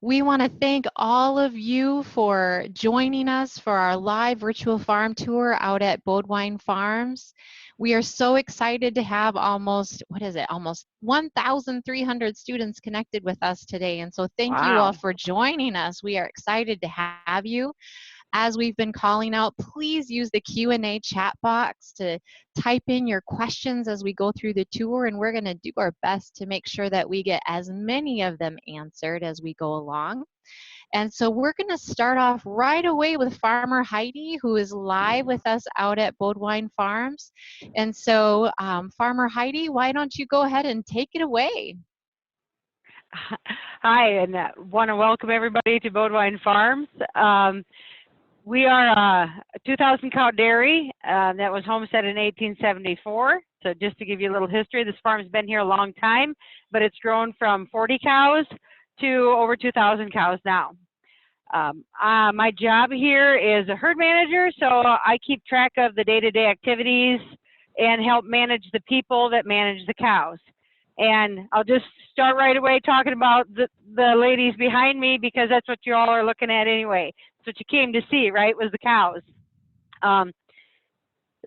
We want to thank all of you for joining us for our live virtual farm tour out at Boadwine Farms. We are so excited to have almost 1,300 students connected with us today. And so thank you all Wow. for joining us. We are excited to have you. As we've been calling out, please use the Q&A chat box to type in your questions as we go through the tour, and we're going to do our best to make sure that we get as many of them answered as we go along. And so we're going to start off right away with Farmer Heidi, who is live with us out at Boadwine Farms. And so Farmer Heidi, why don't you go ahead and take it away? Hi, and want to welcome everybody to Boadwine Farms. We are a 2,000 cow dairy that was homesteaded in 1874. So just to give you a little history, this farm's been here a long time, but it's grown from 40 cows to over 2,000 cows now. My job here is a herd manager, so I keep track of the day-to-day activities and help manage the people that manage the cows. And I'll just start right away talking about the ladies behind me, because that's what you all are looking at anyway. That's what you came to see, right, was the cows.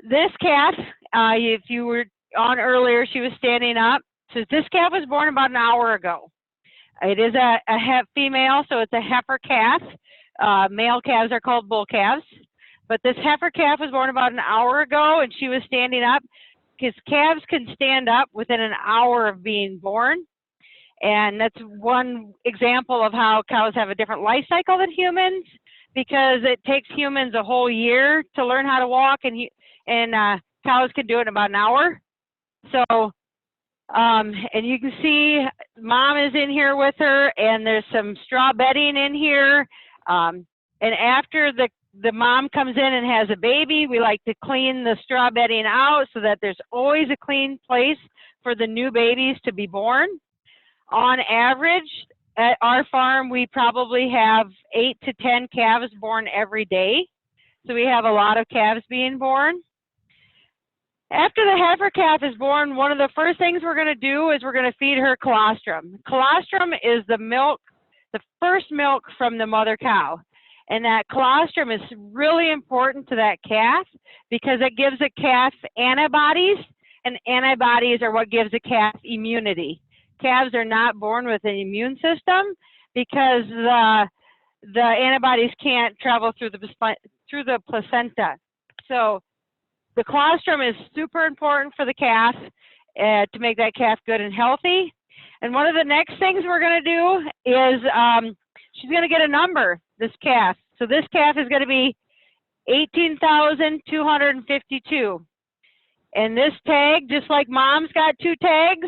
This calf, if you were on earlier, she was standing up. So this calf was born about an hour ago. It is a female, so it's a heifer calf. Male calves are called bull calves. But this heifer calf was born about an hour ago, and she was standing up, because calves can stand up within an hour of being born. And that's one example of how cows have a different life cycle than humans, because it takes humans a whole year to learn how to walk, and cows can do it in about an hour. So, and you can see mom is in here with her, and there's some straw bedding in here. And after the mom comes in and has a baby, we like to clean the straw bedding out so that there's always a clean place for the new babies to be born. On average, at our farm, we probably have 8 to 10 calves born every day. So we have a lot of calves being born. After the heifer calf is born, one of the first things we're going to do is we're going to feed her colostrum. Colostrum is the milk, the first milk from the mother cow. And that colostrum is really important to that calf, because it gives a calf antibodies, and antibodies are what gives a calf immunity. Calves are not born with an immune system because the antibodies can't travel through the placenta. So the colostrum is super important for the calf to make that calf good and healthy. And one of the next things we're going to do is she's going to get a number, this calf. So this calf is going to be 18,252. And this tag, just like mom's got 2 tags,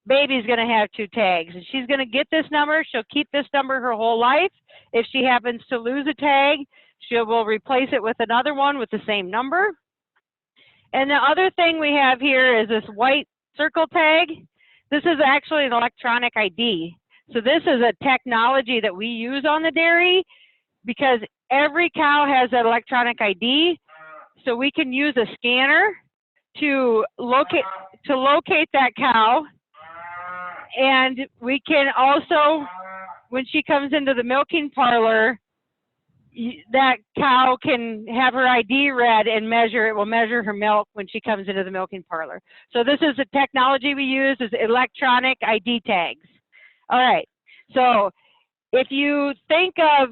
baby's going to have 2 tags. And she's going to get this number. She'll keep this number her whole life. If she happens to lose a tag, she will replace it with another one with the same number. And the other thing we have here is this white circle tag. This is actually an electronic ID. So this is a technology that we use on the dairy, because every cow has an electronic ID. So we can use a scanner to locate that cow. And we can also, when she comes into the milking parlor, that cow can have her ID read and measure. It will measure her milk when she comes into the milking parlor. So this is the technology we use, is electronic ID tags. All right. So if you think of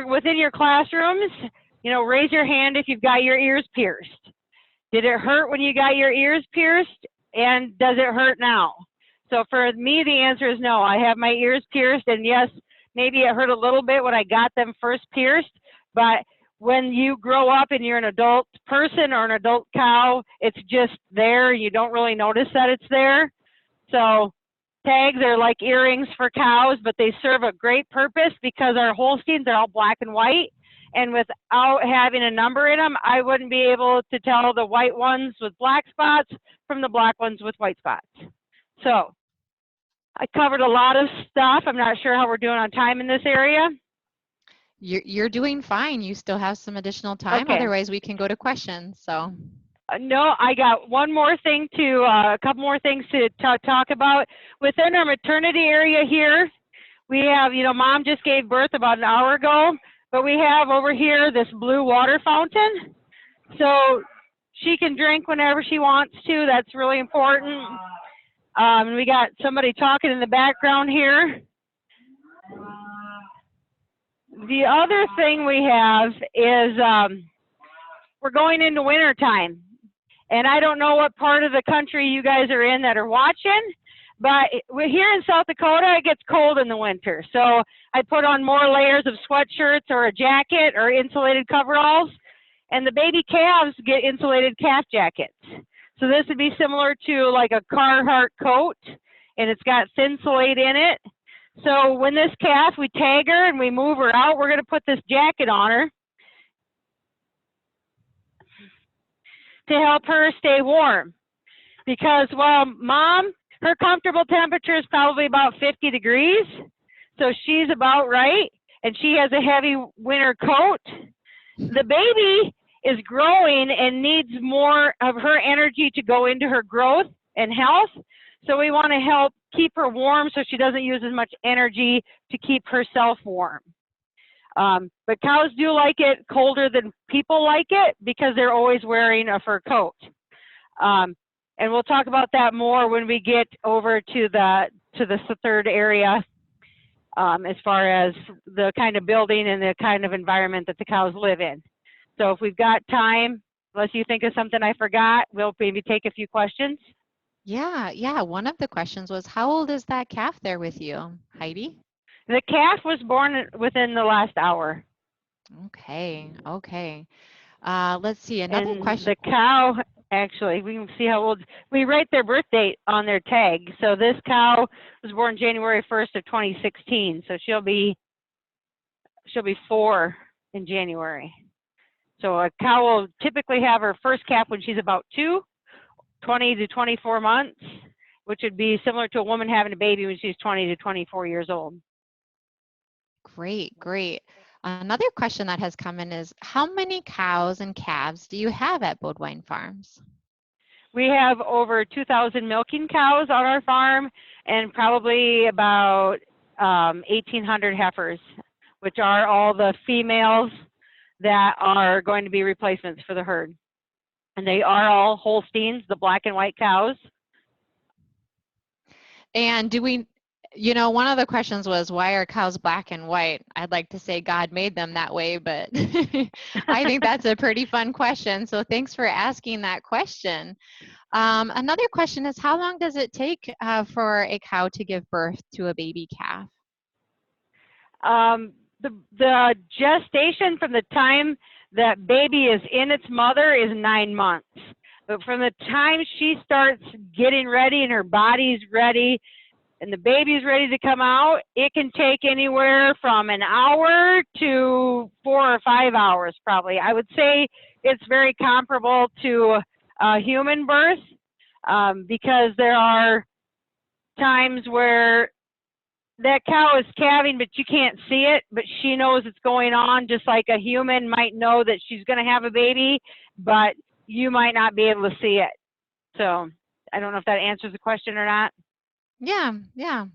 within your classrooms, you know, raise your hand if you've got your ears pierced. Did it hurt when you got your ears pierced? And does it hurt now? So for me, the answer is no. I have my ears pierced, and yes, maybe it hurt a little bit when I got them first pierced, but when you grow up and you're an adult person or an adult cow, it's just there. You don't really notice that it's there. So tags are like earrings for cows, but they serve a great purpose, because our Holsteins are all black and white. And without having a number in them, I wouldn't be able to tell the white ones with black spots from the black ones with white spots. So I covered a lot of stuff. I'm not sure how we're doing on time in this area. You're doing fine. You still have some additional time. Okay. Otherwise, we can go to questions. So. No, I got one more thing a couple more things to talk about. Within our maternity area here, We have, Mom just gave birth about an hour ago, but we have over here this blue water fountain. So she can drink whenever she wants to. That's really important. We got somebody talking in the background here. The other thing we have is we're going into winter time. And I don't know what part of the country you guys are in that are watching, but we're here in South Dakota, it gets cold in the winter. So I put on more layers of sweatshirts or a jacket or insulated coveralls. And the baby calves get insulated calf jackets. So this would be similar to like a Carhartt coat, and it's got Thinsulate in it. So when this calf, we tag her and we move her out, we're going to put this jacket on her to help her stay warm. Because while Mom, her comfortable temperature is probably about 50 degrees, so she's about right, and she has a heavy winter coat. The baby is growing and needs more of her energy to go into her growth and health. So we want to help keep her warm so she doesn't use as much energy to keep herself warm. But cows do like it colder than people like it because they're always wearing a fur coat. And we'll talk about that more when we get over to the third area as far as the kind of building and the kind of environment that the cows live in. So if we've got time, unless you think of something I forgot, we'll maybe take a few questions. Yeah. One of the questions was, how old is that calf there with you, Heidi? The calf was born within the last hour. Okay. Let's see, another And question. the cow, actually, we can see how old, we write their birth date on their tag. So this cow was born January 1st of 2016. So she'll be 4 in January. So a cow will typically have her first calf when she's about 20 to 24 months, which would be similar to a woman having a baby when she's 20 to 24 years old. Great. Another question that has come in is, how many cows and calves do you have at Boadwine Farms? We have over 2,000 milking cows on our farm and probably about 1,800 heifers, which are all the females that are going to be replacements for the herd. And they are all Holsteins, the black and white cows. And do we, one of the questions was, why are cows black and white? I'd like to say God made them that way, but I think that's a pretty fun question. So thanks for asking that question. Another question is, how long does it take for a cow to give birth to a baby calf? The gestation from the time that baby is in its mother is 9 months. But from the time she starts getting ready and her body's ready and the baby's ready to come out, it can take anywhere from an hour to 4 or 5 hours probably. I would say it's very comparable to a human birth because there are times where that cow is calving, but you can't see it, but she knows it's going on, just like a human might know that she's going to have a baby, but you might not be able to see it. So I don't know if that answers the question or not. Yeah.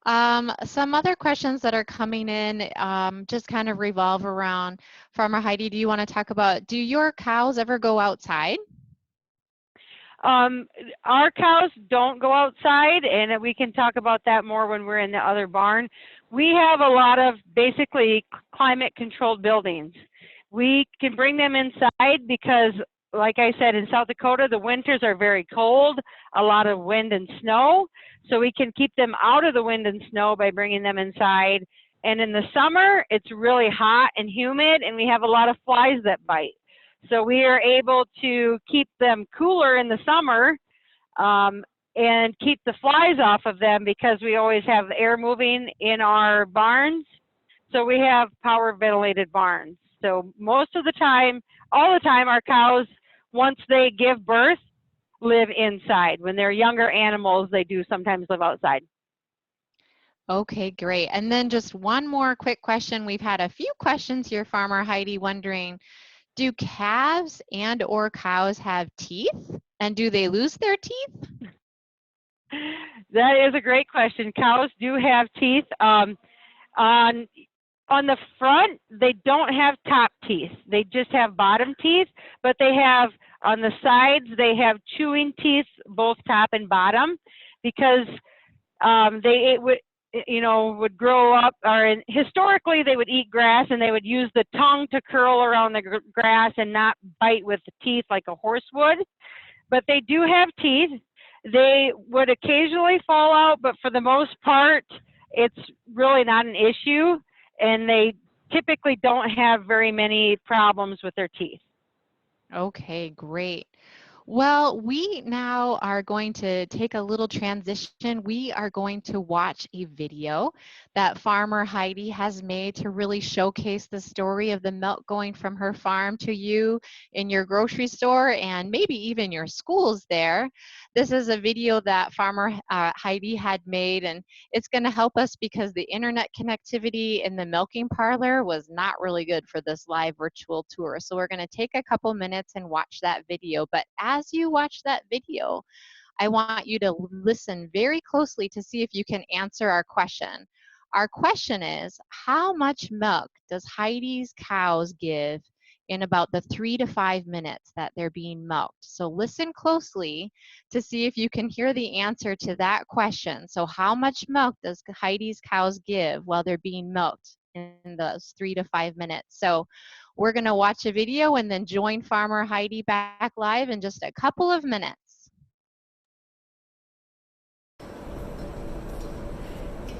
Some other questions that are coming in just kind of revolve around, Farmer Heidi, do you want to talk about, do your cows ever go outside? Our cows don't go outside, and we can talk about that more when we're in the other barn. We have a lot of basically climate controlled buildings. We can bring them inside because, like I said, in South Dakota, the winters are very cold, a lot of wind and snow. So we can keep them out of the wind and snow by bringing them inside. And in the summer, it's really hot and humid, and we have a lot of flies that bite. So we are able to keep them cooler in the summer and keep the flies off of them because we always have air moving in our barns. So we have power ventilated barns. So most of the time, all the time, our cows, once they give birth, live inside. When they're younger animals, they do sometimes live outside. Okay, great. And then just one more quick question. We've had a few questions here, Farmer Heidi, wondering, do calves and or cows have teeth? And do they lose their teeth? That is a great question. Cows do have teeth. On the front, they don't have top teeth. They just have bottom teeth, but they have, on the sides, they have chewing teeth, both top and bottom, because would grow up, or historically they would eat grass and they would use the tongue to curl around the grass and not bite with the teeth like a horse would. But they do have teeth. They would occasionally fall out, but for the most part, it's really not an issue. And they typically don't have very many problems with their teeth. Okay, great. Well, we now are going to take a little transition. We are going to watch a video that farmer Heidi has made to really showcase the story of the milk going from her farm to you in your grocery store and maybe even your schools there. This is a video that farmer Heidi had made, and it's going to help us because the internet connectivity in the milking parlor was not really good for this live virtual tour. So we're going to take a couple minutes and watch that video. But as you watch that video, I want you to listen very closely to see if you can answer our question. Our question is, how much milk does Heidi's cows give in about the 3 to 5 minutes that they're being milked? So listen closely to see if you can hear the answer to that question. So how much milk does Heidi's cows give while they're being milked in those 3 to 5 minutes? So we're going to watch a video and then join Farmer Heidi back live in just a couple of minutes.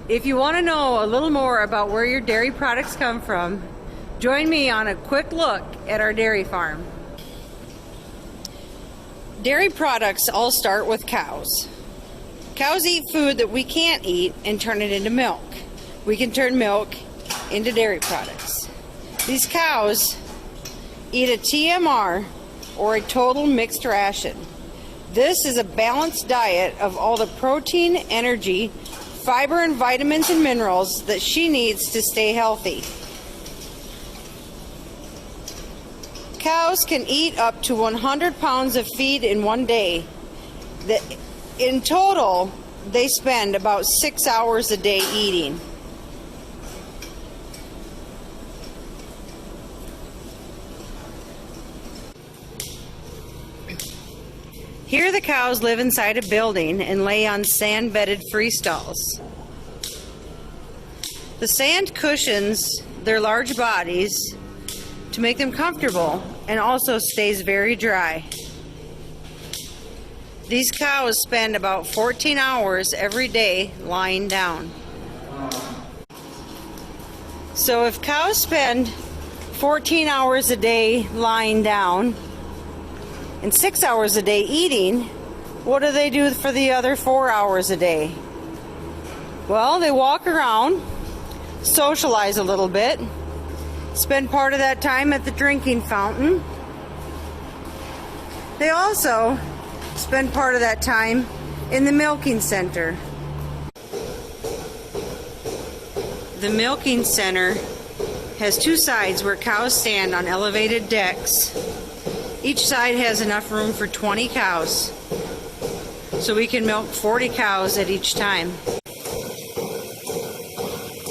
If you want to know a little more about where your dairy products come from, join me on a quick look at our dairy farm. Dairy products all start with cows. Cows eat food that we can't eat and turn it into milk. We can turn milk into dairy products. These cows eat a TMR, or a total mixed ration. This is a balanced diet of all the protein, energy, fiber, and vitamins and minerals that she needs to stay healthy. Cows can eat up to 100 pounds of feed in one day. In total, they spend about 6 hours a day eating. Here the cows live inside a building and lay on sand-bedded free stalls. The sand cushions their large bodies to make them comfortable and also stays very dry. These cows spend about 14 hours every day lying down. So if cows spend 14 hours a day lying down and 6 hours a day eating, what do they do for the other 4 hours a day? Well, they walk around, socialize a little bit, spend part of that time at the drinking fountain. They also spend part of that time in the milking center. The milking center has two sides where cows stand on elevated decks. Each side has enough room for 20 cows, so we can milk 40 cows at each time.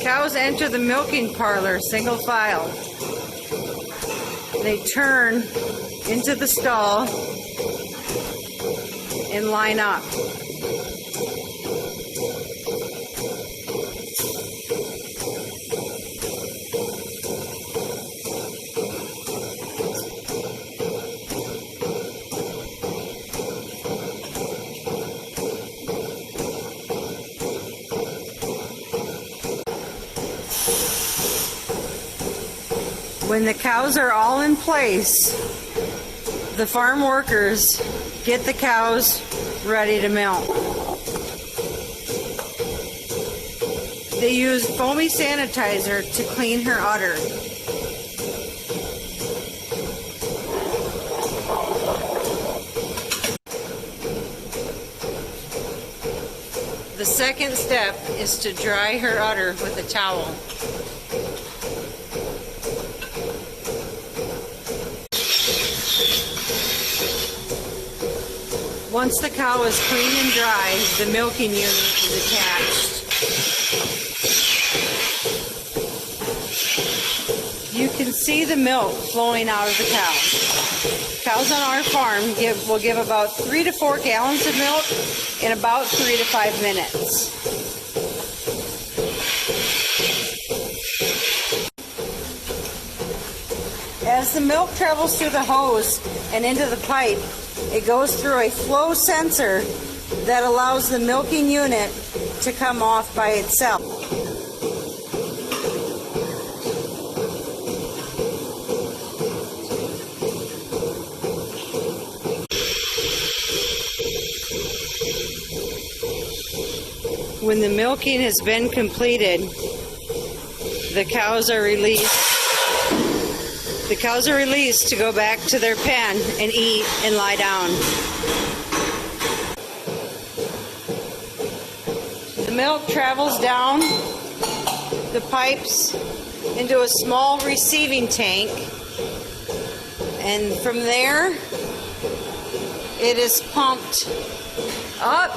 Cows enter the milking parlor single file. They turn into the stall and line up. When the cows are all in place, the farm workers get the cows ready to milk. They use foamy sanitizer to clean her udder. The second step is to dry her udder with a towel. Once the cow is clean and dry, the milking unit is attached. can see the milk flowing out of the cows. Cows on our farm will give about 3 to 4 gallons of milk in about 3 to 5 minutes. As the milk travels through the hose and into the pipe, it goes through a flow sensor that allows the milking unit to come off by itself. When the milking has been completed, the cows are released. The cows are released to go back to their pen and eat and lie down. The milk travels down the pipes into a small receiving tank, and from there it is pumped up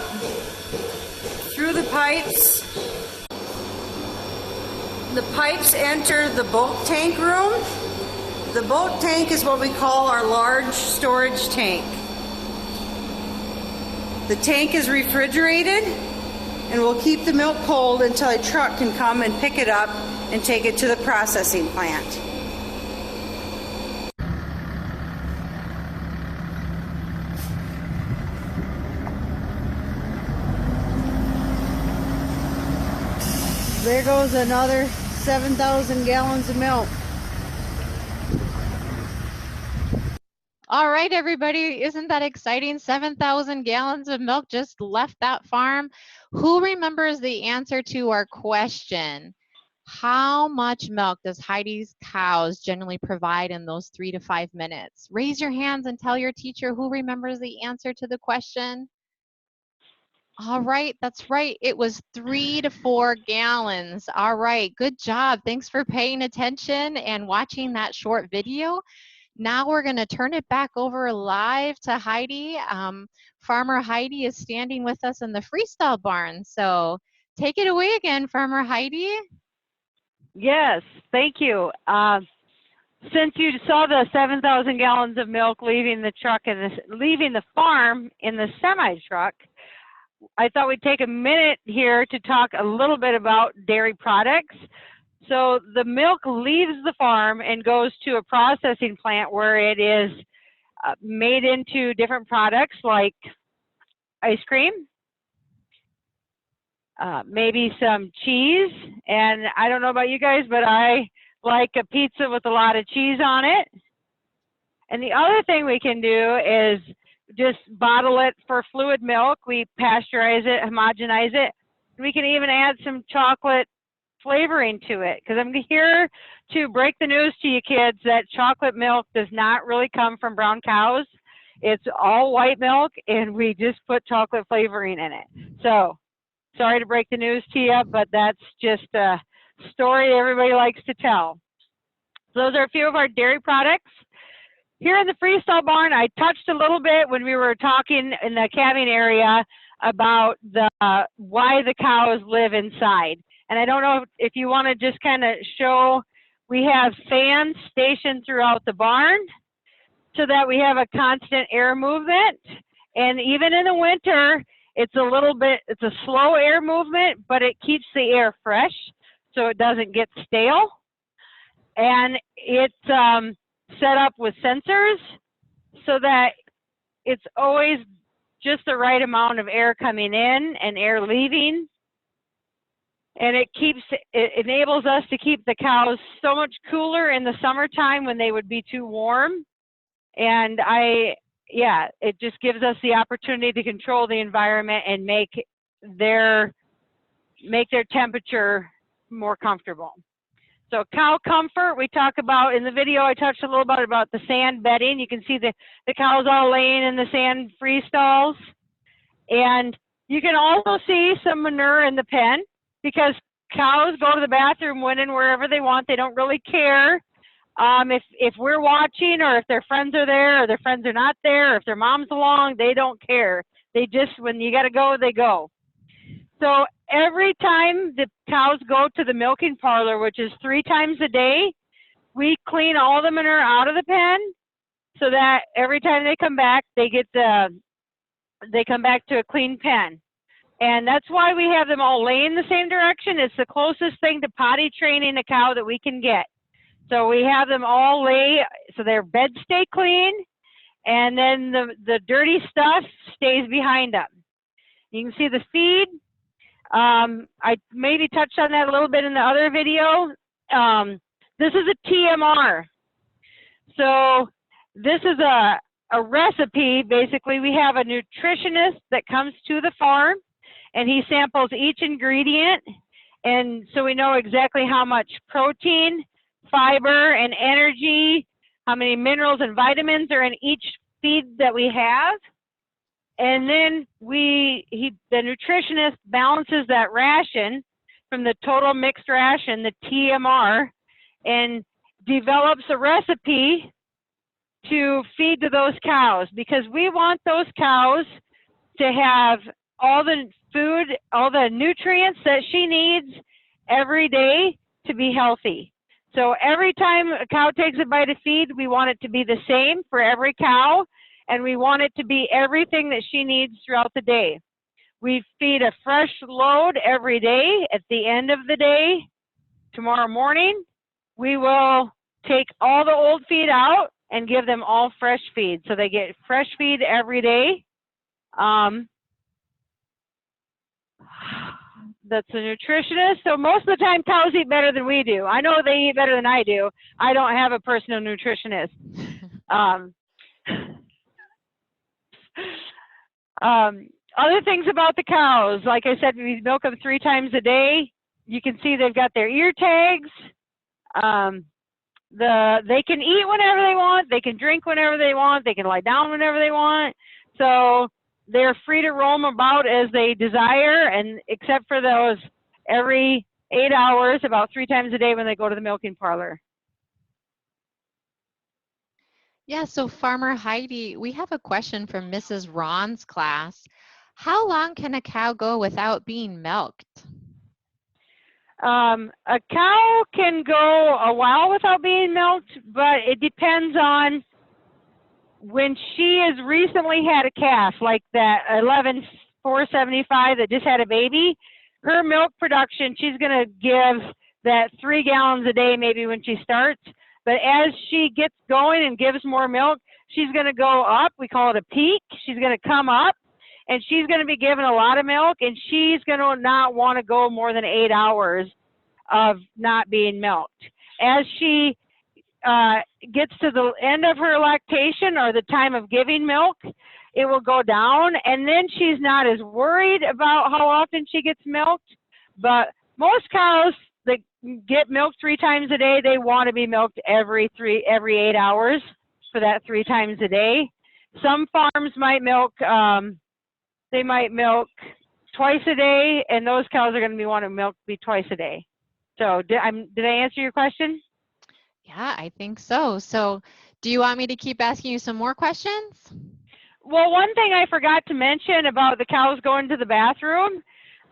through the pipes. The pipes enter the bulk tank room. The bulk tank is what we call our large storage tank. The tank is refrigerated and will keep the milk cold until a truck can come and pick it up and take it to the processing plant. There goes another 7,000 gallons of milk. All right, everybody, isn't that exciting? 7,000 gallons of milk just left that farm. Who remembers the answer to our question? How much milk does Heidi's cows generally provide in those 3 to 5 minutes? Raise your hands and tell your teacher who remembers the answer to the question. All right, that's right. It was 3 to 4 gallons. All right, good job. Thanks for paying attention and watching that short video. Now we're going to turn it back over live to Heidi. Farmer Heidi is standing with us in the Freestyle Barn. So take it away again, Farmer Heidi. Yes, thank you. Since you saw the 7,000 gallons of milk leaving the truck and leaving the farm in the semi truck, I thought we'd take a minute here to talk a little bit about dairy products. So the milk leaves the farm and goes to a processing plant where it is made into different products like ice cream, maybe some cheese. And I don't know about you guys, but I like a pizza with a lot of cheese on it. And the other thing we can do is just bottle it for fluid milk. We pasteurize it, homogenize it. We can even add some chocolate flavoring to it, because I'm here to break the news to you kids that chocolate milk does not really come from brown cows. It's all white milk, and we just put chocolate flavoring in it. So sorry to break the news to you, but that's just a story everybody likes to tell. So those are a few of our dairy products. Here in the Freestyle Barn, I touched a little bit when we were talking in the calving area about the why the cows live inside. And I don't know if you want to just kind of show, we have fans stationed throughout the barn so that we have a constant air movement. And even in the winter, it's a slow air movement, but it keeps the air fresh so it doesn't get stale. And it's set up with sensors so that it's always just the right amount of air coming in and air leaving. And it enables us to keep the cows so much cooler in the summertime when they would be too warm. And it just gives us the opportunity to control the environment and make their temperature more comfortable. So cow comfort, we talk about in the video, I touched a little bit about the sand bedding. You can see the cows all laying in the sand free stalls. And you can also see some manure in the pen, because cows go to the bathroom when and wherever they want. They don't really care if we're watching, or if their friends are there, or their friends are not there, or if their mom's along. They don't care. They just, when you got to go, they go. So every time the cows go to the milking parlor, which is 3 times a day, we clean all the manure out of the pen so that every time they come back, they come back to a clean pen. And that's why we have them all lay in the same direction. It's the closest thing to potty training a cow that we can get. So we have them all lay so their beds stay clean, and then the dirty stuff stays behind them. You can see the feed. I maybe touched on that a little bit in the other video. This is a TMR. So this is a recipe. Basically, we have a nutritionist that comes to the farm, and he samples each ingredient. And so we know exactly how much protein, fiber, and energy, how many minerals and vitamins are in each feed that we have. And then the nutritionist balances that ration from the total mixed ration, the TMR, and develops a recipe to feed to those cows, because we want those cows to have all the food, all the nutrients that she needs every day to be healthy. So every time a cow takes a bite of feed, we want it to be the same for every cow, and we want it to be everything that she needs throughout the day. We feed a fresh load every day. At the end of the day, tomorrow morning, we will take all the old feed out and give them all fresh feed. So they get fresh feed every day. That's a nutritionist. So most of the time cows eat better than we do. I know they eat better than I do. I don't have a personal nutritionist. Other things about the cows, like I said, we milk them 3 times a day. You can see they've got their ear tags. They can eat whenever they want. They can drink whenever they want. They can lie down whenever they want. So they're free to roam about as they desire, and except for those every 8 hours, about 3 times a day when they go to the milking parlor. Yeah, so Farmer Heidi, we have a question from Mrs. Ron's class. How long can a cow go without being milked? A cow can go a while without being milked, but it depends on when she has recently had a calf, like that 11,475 that just had a baby. Her milk production, she's going to give that 3 gallons a day maybe when she starts. But as she gets going and gives more milk, she's going to go up. We call it a peak. She's going to come up, and she's going to be given a lot of milk, and she's going to not want to go more than 8 hours of not being milked. As she gets to the end of her lactation or the time of giving milk, it will go down, and then she's not as worried about how often she gets milked. But most cows that get milked 3 times a day, they want to be milked every 8 hours for that 3 times a day. Some farms might milk, they might milk twice a day, and those cows are going to be wanting milk be twice a day. So did I answer your question? Yeah, I think so. So do you want me to keep asking you some more questions? Well, one thing I forgot to mention about the cows going to the bathroom,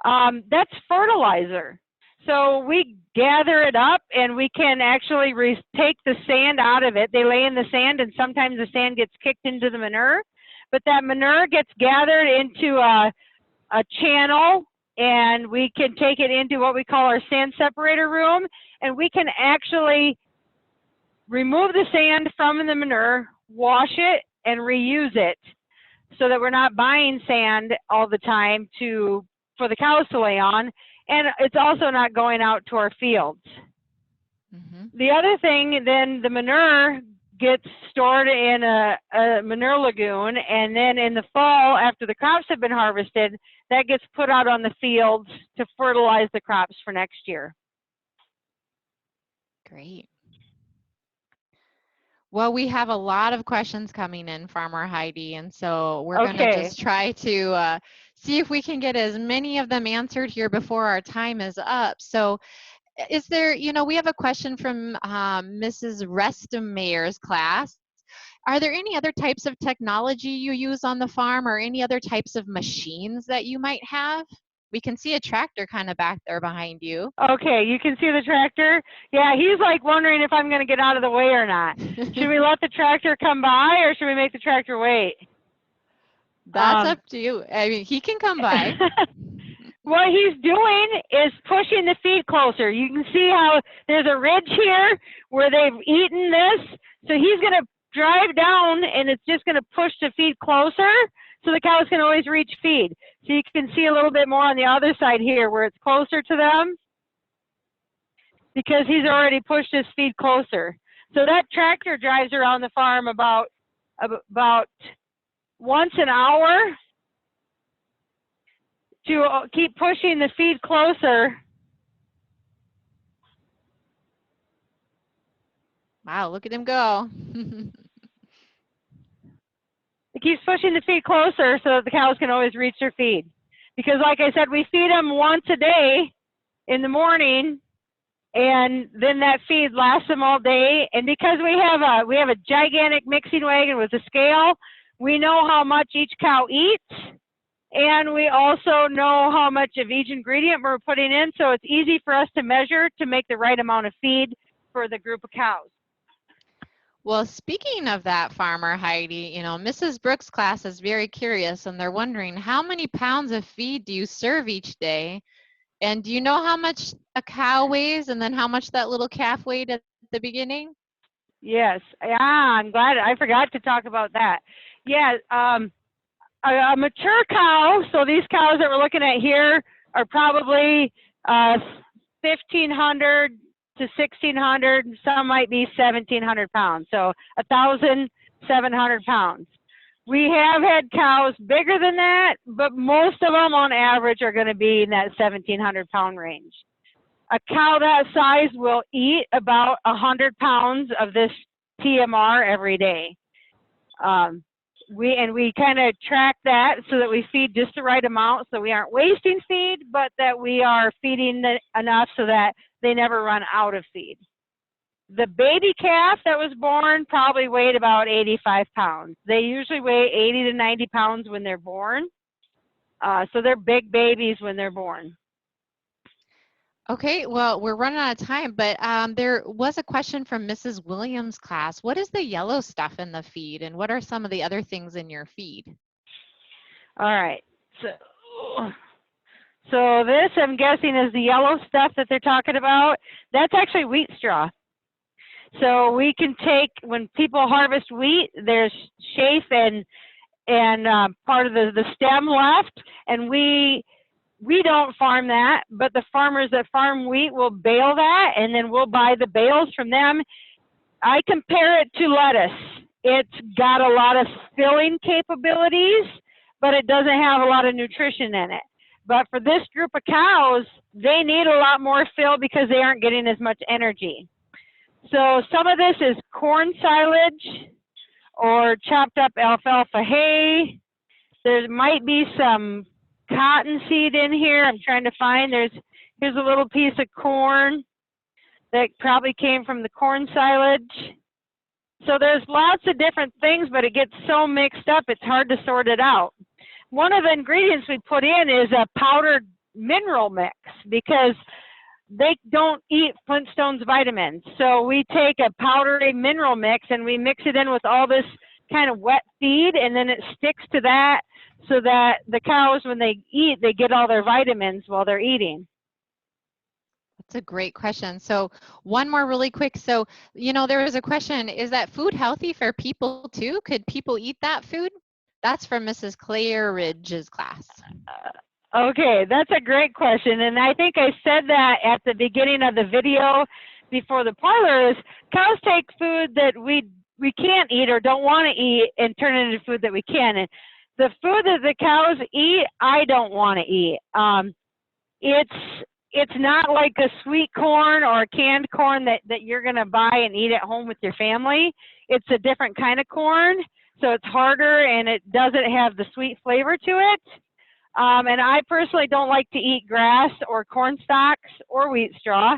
that's fertilizer. So we gather it up, and we can actually take the sand out of it. They lay in the sand, and sometimes the sand gets kicked into the manure. But that manure gets gathered into a channel, and we can take it into what we call our sand separator room, and we can actually remove the sand from the manure, wash it, and reuse it, so that we're not buying sand all the time for the cows to lay on. And it's also not going out to our fields. Mm-hmm. The other thing, then the manure gets stored in a manure lagoon, and then in the fall, after the crops have been harvested, that gets put out on the fields to fertilize the crops for next year. Great. Well, we have a lot of questions coming in, Farmer Heidi, and so we're going to just try to see if we can get as many of them answered here before our time is up. So is there, we have a question from Mrs. Restemeyer's class. Are there any other types of technology you use on the farm, or any other types of machines that you might have? We can see a tractor kind of back there behind you. Okay, you can see the tractor? Yeah, he's like wondering if I'm going to get out of the way or not. Should we let the tractor come by or should we make the tractor wait? That's up to you. I mean, he can come by. What he's doing is pushing the feed closer. You can see how there's a ridge here where they've eaten this. So he's going to drive down and it's just going to push the feed closer so the cows can always reach feed. So you can see a little bit more on the other side here where it's closer to them because he's already pushed his feed closer. So that tractor drives around the farm about once an hour to keep pushing the feed closer. Wow, look at him go. It keeps pushing the feed closer so that the cows can always reach their feed. Because like I said, we feed them once a day in the morning, and then that feed lasts them all day. And because we have a gigantic mixing wagon with a scale, we know how much each cow eats, and we also know how much of each ingredient we're putting in, so it's easy for us to measure to make the right amount of feed for the group of cows. Well, speaking of that, Farmer Heidi, you know, Mrs. Brooks' class is very curious, and they're wondering how many pounds of feed do you serve each day? And do you know how much a cow weighs and then how much that little calf weighed at the beginning? Yes. Yeah, I'm glad. I forgot to talk about that. Yeah, a mature cow, so these cows that we're looking at here are probably 1,500 to 1,600, some might be 1,700 pounds, so 1,700 pounds. We have had cows bigger than that, but most of them on average are going to be in that 1,700 pound range. A cow that size will eat about 100 pounds of this TMR every day. We kind of track that so that we feed just the right amount so we aren't wasting feed, but that we are feeding enough so that they never run out of feed. The baby calf that was born probably weighed about 85 pounds. They usually weigh 80 to 90 pounds when they're born. So they're big babies when they're born. Okay, well, we're running out of time, but there was a question from Mrs. Williams' class. What is the yellow stuff in the feed, and what are some of the other things in your feed? All right. So this, I'm guessing, is the yellow stuff that they're talking about. That's actually wheat straw. So we can take, when people harvest wheat, there's chaff and part of the stem left, and we don't farm that, but the farmers that farm wheat will bale that, and then we'll buy the bales from them. I compare it to lettuce. It's got a lot of filling capabilities, but it doesn't have a lot of nutrition in it. But for this group of cows, they need a lot more fill because they aren't getting as much energy. So some of this is corn silage or chopped up alfalfa hay. There might be some cottonseed in here. I'm trying to find. Here's a little piece of corn that probably came from the corn silage. So there's lots of different things, but it gets so mixed up, it's hard to sort it out. One of the ingredients we put in is a powdered mineral mix because they don't eat Flintstones vitamins. So we take a powdery mineral mix and we mix it in with all this kind of wet feed, and then it sticks to that so that the cows, when they eat, they get all their vitamins while they're eating. That's a great question. So one more really quick. So, you know, there was a question, is that food healthy for people too? Could people eat that food? That's from Mrs. Claridge's class. Okay, that's a great question. And I think I said that at the beginning of the video before the parlor is cows take food that we can't eat or don't want to eat and turn it into food that we can. And the food that the cows eat, I don't want to eat. It's not like a sweet corn or a canned corn that you're going to buy and eat at home with your family. It's a different kind of corn, so it's harder and it doesn't have the sweet flavor to it. And I personally don't like to eat grass or corn stalks or wheat straw.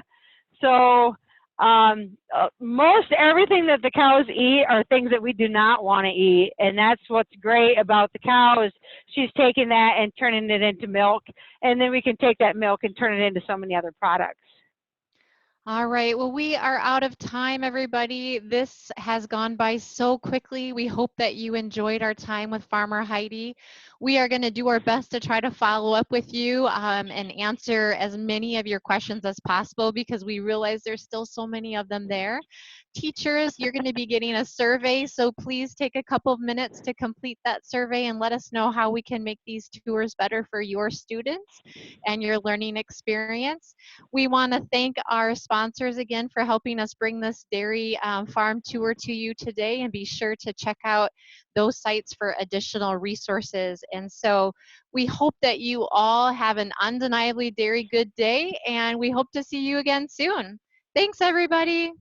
So Most everything that the cows eat are things that we do not want to eat, and that's what's great about the cows. She's taking that and turning it into milk, and then we can take that milk and turn it into so many other products. All right, well, we are out of time, everybody. This has gone by so quickly. We hope that you enjoyed our time with Farmer Heidi. We are going to do our best to try to follow up with you and answer as many of your questions as possible, because we realize there's still so many of them there. Teachers, you're going to be getting a survey, so please take a couple of minutes to complete that survey and let us know how we can make these tours better for your students and your learning experience. We want to thank our sponsors again for helping us bring this dairy farm tour to you today, and be sure to check out those sites for additional resources. And so we hope that you all have an undeniably dairy good day, and we hope to see you again soon. Thanks, everybody.